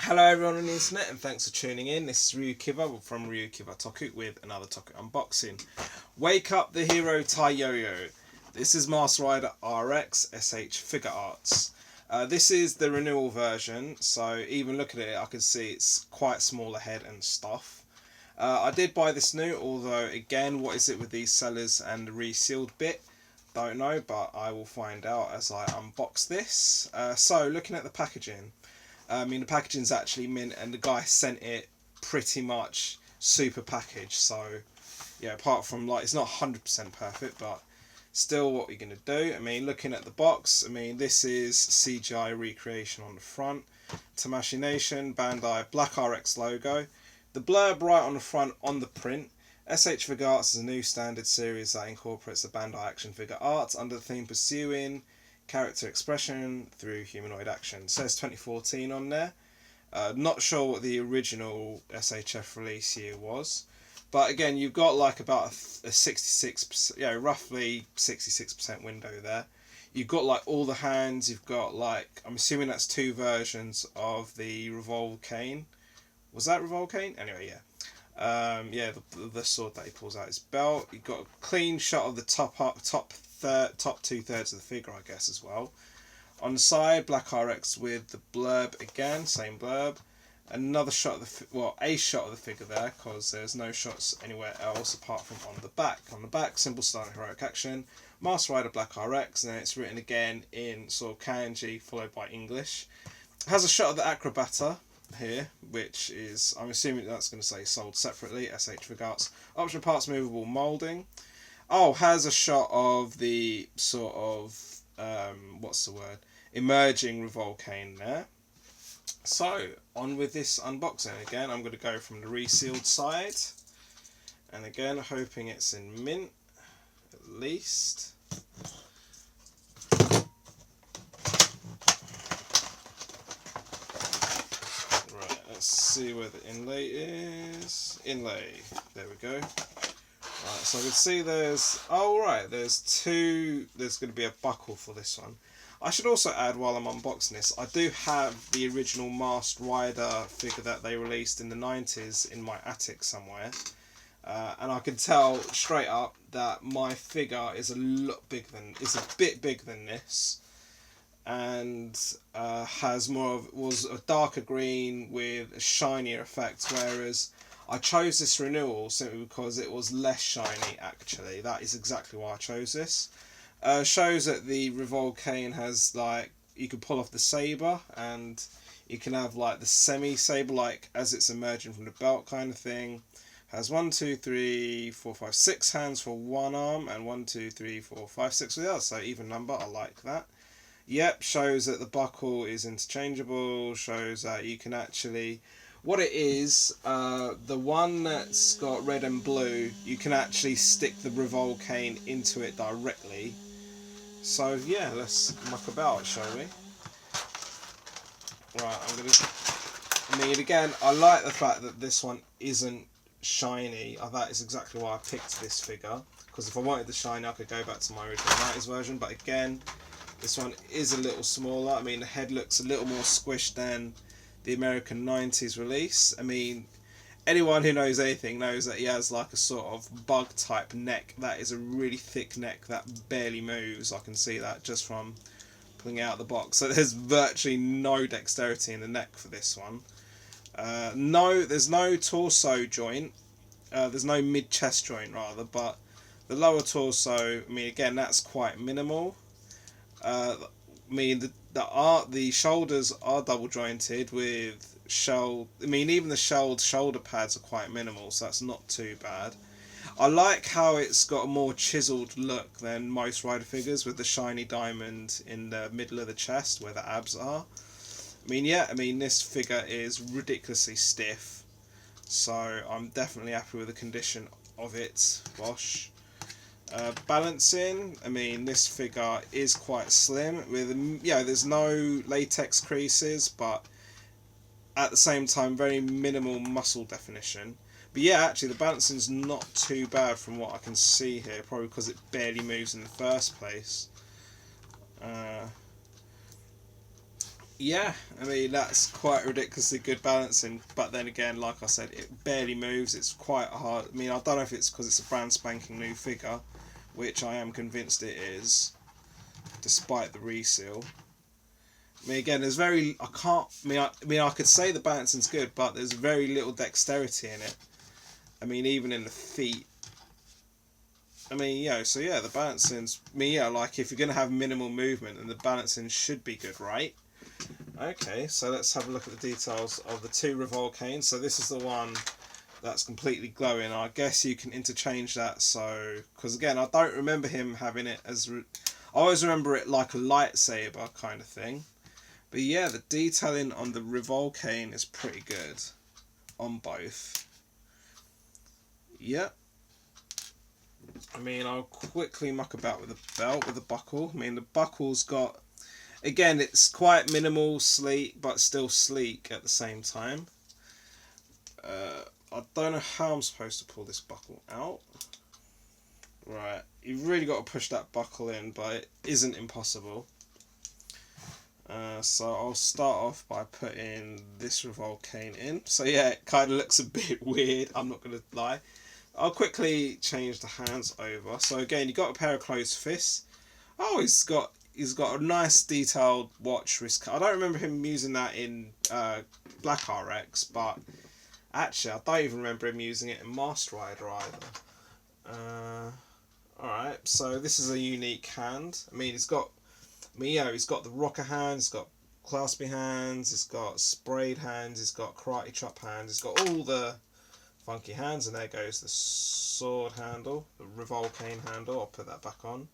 Hello everyone on the internet and thanks for tuning in. This is RyuKiva from RyuKiva Toku with another Toku unboxing. Wake up the hero TAIYO YO. This is Master Rider RX S.H.Figuarts. This is the Renewal version, so even looking at it I can see it's quite small ahead and stuff. I did buy this new, although again, what is it with these sellers and the resealed bit? Don't know, but I will find out as I unbox this. So looking at the packaging, the packaging's actually mint and the guy sent it pretty much super packaged, so yeah, apart from it's not 100% perfect, but still what we're going to do. Looking at the box, this is CGI recreation on the front, Tamashii Nation, Bandai, Black RX logo, the blurb right on the front on the print. S.H.Figuarts is a new standard series that incorporates the Bandai action figure art under the theme pursuing character expression through humanoid action. It says 2014 on there. Not sure what the original SHF release year was, but again, you've got about a 66%, roughly 66% window there. You've got all the hands. You've got I'm assuming that's two versions of the Revolve Cane. Was that Revolve Cane? Anyway, yeah. The sword that he pulls out his belt. You've got a clean shot of the top 2/3 of the figure, I guess, as well. On the side, Black RX with the blurb again, same blurb. Another shot of a shot of the figure there, because there's no shots anywhere else apart from on the back. On the back, simple style and heroic action, Master Rider Black RX, and then it's written again in sort of kanji followed by English. It has a shot of the Acrobata here, which is, I'm assuming that's going to say sold separately, S.H.Figuarts. Option parts, movable moulding. Oh, has a shot of the sort of, emerging Revolve Cane there. So, on with this unboxing. Again, I'm going to go from the resealed side. And again, hoping it's in mint, at least. Right, let's see where the inlay is. Inlay, there we go. Right, so I can see there's going to be a buckle for this one. I should also add, while I'm unboxing this, I do have the original Masked Rider figure that they released in the 90s in my attic somewhere. And I can tell straight up that my figure is a bit bigger than this. And was a darker green with a shinier effect, whereas I chose this Renewal simply because it was less shiny, actually. That is exactly why I chose this. Shows that the Revolve Cane has, you can pull off the saber, and you can have, the semi-saber, as it's emerging from the belt kind of thing. Has 1, 2, 3, 4, 5, 6 hands for one arm, and 1, 2, 3, 4, 5, 6 for the other, so even number, I like that. Yep, shows that the buckle is interchangeable, shows that you can actually... What it is, the one that's got red and blue, you can actually stick the Revolve Cane into it directly. So yeah, let's muck about, shall we? Right, again, I like the fact that this one isn't shiny. That is exactly why I picked this figure, because if I wanted the shiny, I could go back to my original 90s version, but again, this one is a little smaller. The head looks a little more squished than the American 90s release. Anyone who knows anything knows that he has a sort of bug type neck. That is a really thick neck that barely moves. I can see that just from pulling out the box. So there's virtually no dexterity in the neck for this one. There's no torso joint. There's no mid-chest joint rather, but the lower torso, again, that's quite minimal. The shoulders are double jointed with even the shelled shoulder pads are quite minimal, so that's not too bad. I like how it's got a more chiseled look than most rider figures, with the shiny diamond in the middle of the chest where the abs are. This figure is ridiculously stiff, so I'm definitely happy with the condition of it. Bosh. Balancing, this figure is quite slim with, there's no latex creases, but at the same time very minimal muscle definition. But yeah, actually the balancing's not too bad from what I can see here, probably because it barely moves in the first place. Yeah, I mean that's quite ridiculously good balancing, but then again, like I said, it barely moves. It's quite hard. I mean, I don't know if it's because it's a brand spanking new figure, which I am convinced it is, despite the reseal. I mean, again, there's very I can't. I could say the balancing's good, but there's very little dexterity in it. I mean, even in the feet. I mean, so yeah, the balancing's. Like if you're gonna have minimal movement, then the balancing should be good, right? Okay, so let's have a look at the details of the two Revolcanes. So this is the one that's completely glowing. I guess you can interchange that. So, because again, I don't remember him having it as. I always remember it like a lightsaber kind of thing. But yeah, the detailing on the Revolcane is pretty good on both. Yep. I mean, I'll quickly muck about with the belt, with the buckle. I mean, the buckle's got... Again, it's quite minimal, sleek, but still sleek at the same time. I don't know how I'm supposed to pull this buckle out. Right, you've really got to push that buckle in, but it isn't impossible. So I'll start off by putting this Revolcane in. So yeah, it kind of looks a bit weird, I'm not going to lie. I'll quickly change the hands over. So again, you've got a pair of closed fists. Oh, he's got a nice detailed watch wrist. I don't remember him using that in Black RX, but actually I don't even remember him using it in Master Rider either. Alright, so this is a unique hand. I mean, he's got the rocker hands, he's got claspy hands, he's got sprayed hands, he's got karate chop hands, he's got all the funky hands, and there goes the sword handle, the Revolcane handle. I'll put that back on.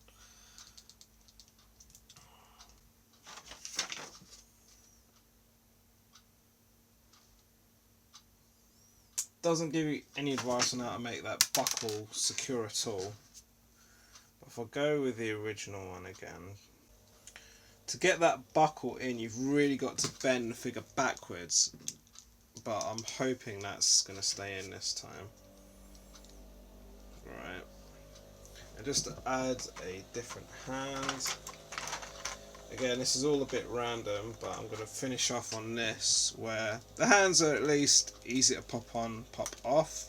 Doesn't give you any advice on how to make that buckle secure at all. But if I go with the original one again, to get that buckle in, you've really got to bend the figure backwards. But I'm hoping that's going to stay in this time. Right. And just to add a different hand. Again, this is all a bit random, but I'm going to finish off on this, where the hands are at least easy to pop on, pop off.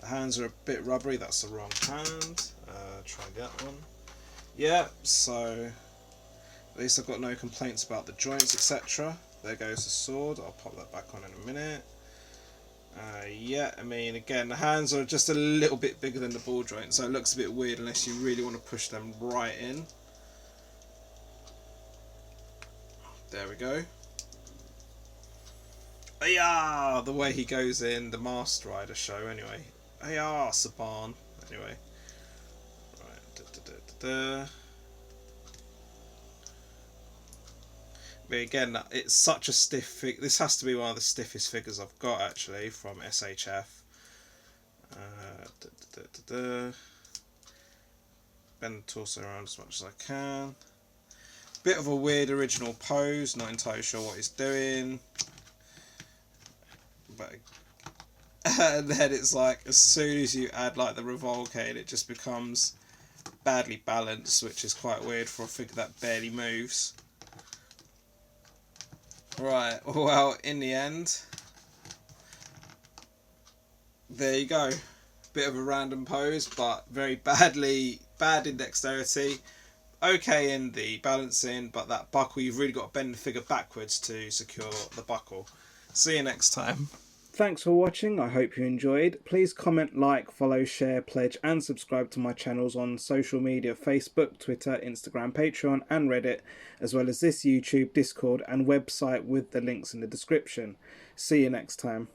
The hands are a bit rubbery, that's the wrong hand. Try that one. Yeah, so at least I've got no complaints about the joints, etc. There goes the sword, I'll pop that back on in a minute. Yeah, I mean, again, the hands are just a little bit bigger than the ball joint, so it looks a bit weird unless you really want to push them right in. There we go. Ayah! The way he goes in the Master Rider show, anyway. Ayah, Saban. Anyway. Right. But again, it's such a stiff figure. This has to be one of the stiffest figures I've got, actually, from S.H.F. Bend the torso around as much as I can. Bit of a weird original pose, not entirely sure what he's doing. But and then it's like, as soon as you add like the Revolcane, it just becomes badly balanced, which is quite weird for a figure that barely moves. Right, well, in the end, there you go. Bit of a random pose, but very bad in dexterity. Okay in the balancing, but that buckle, you've really got to bend the figure backwards to secure the buckle. See you next time. Thanks for watching, I hope you enjoyed. Please comment, like, follow, share, pledge and subscribe to my channels on social media: Facebook, Twitter, Instagram, Patreon and Reddit, as well as this YouTube, Discord and website with the links in the description. See you next time.